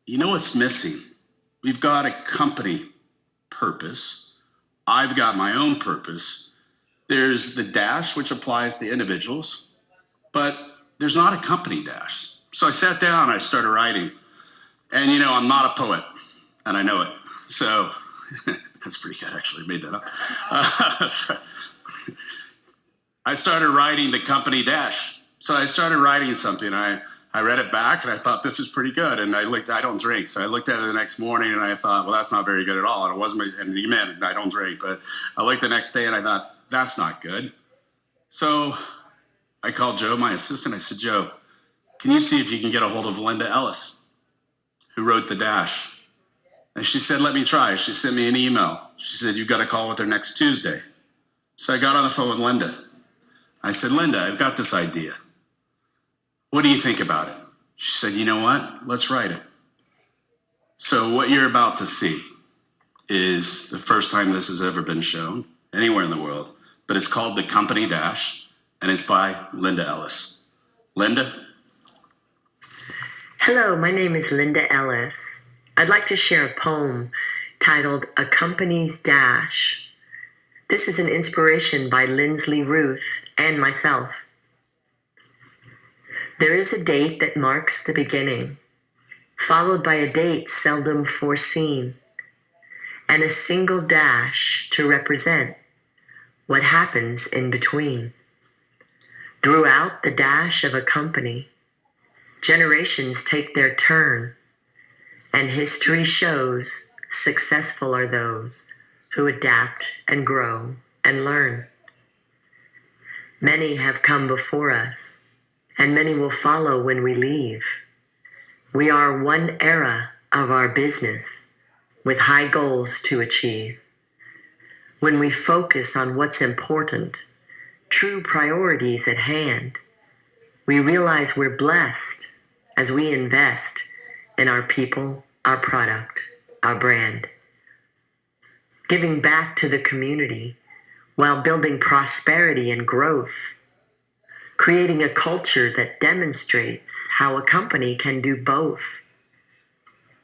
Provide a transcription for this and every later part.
You know what's missing? We've got a company purpose. I've got my own purpose. There's the dash, which applies to individuals, but there's not a company dash. So I sat down, I started writing, and I'm not a poet, and I know it. So that's pretty good, actually, made that up. So I started writing the company dash. So I started writing something. I read it back and I thought, this is pretty good. And I don't drink. So I looked at it the next morning and I thought, well, that's not very good at all. And it wasn't, and man, I don't drink, but I looked the next day and I thought, that's not good. So I called Joe, my assistant. I said, Joe, can you see if you can get a hold of Linda Ellis, who wrote the dash? And she said, let me try. She sent me an email. She said, you've got to call with her next Tuesday. So I got on the phone with Linda. I said, Linda, I've got this idea. What do you think about it? She said, you know what? Let's write it. So what you're about to see is the first time this has ever been shown anywhere in the world, but it's called The Company Dash, and it's by Linda Ellis. Linda? Hello, my name is Linda Ellis. I'd like to share a poem titled A Company's Dash. This is an inspiration by Lindsley Ruth and myself. There is a date that marks the beginning, followed by a date seldom foreseen, and a single dash to represent what happens in between. Throughout the dash of a company, generations take their turn, and history shows successful are those who adapt and grow and learn. Many have come before us, and many will follow when we leave. We are one era of our business with high goals to achieve. When we focus on what's important, true priorities at hand, we realize we're blessed as we invest in our people, our product, our brand. Giving back to the community while building prosperity and growth. Creating a culture that demonstrates how a company can do both.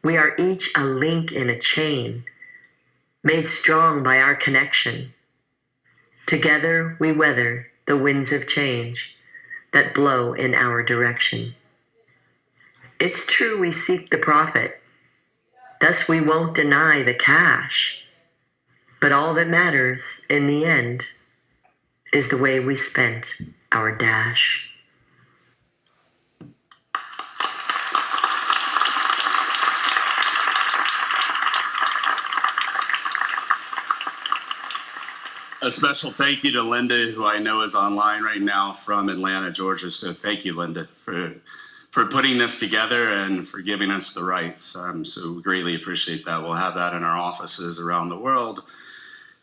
We are each a link in a chain, made strong by our connection. Together we weather the winds of change that blow in our direction. It's true we seek the profit, thus we won't deny the cash. But all that matters in the end is the way we spent our dash. A special thank you to Linda, who I know is online right now from Atlanta, Georgia. So thank you, Linda, for putting this together and for giving us the rights. So we greatly appreciate that. We'll have that in our offices around the world.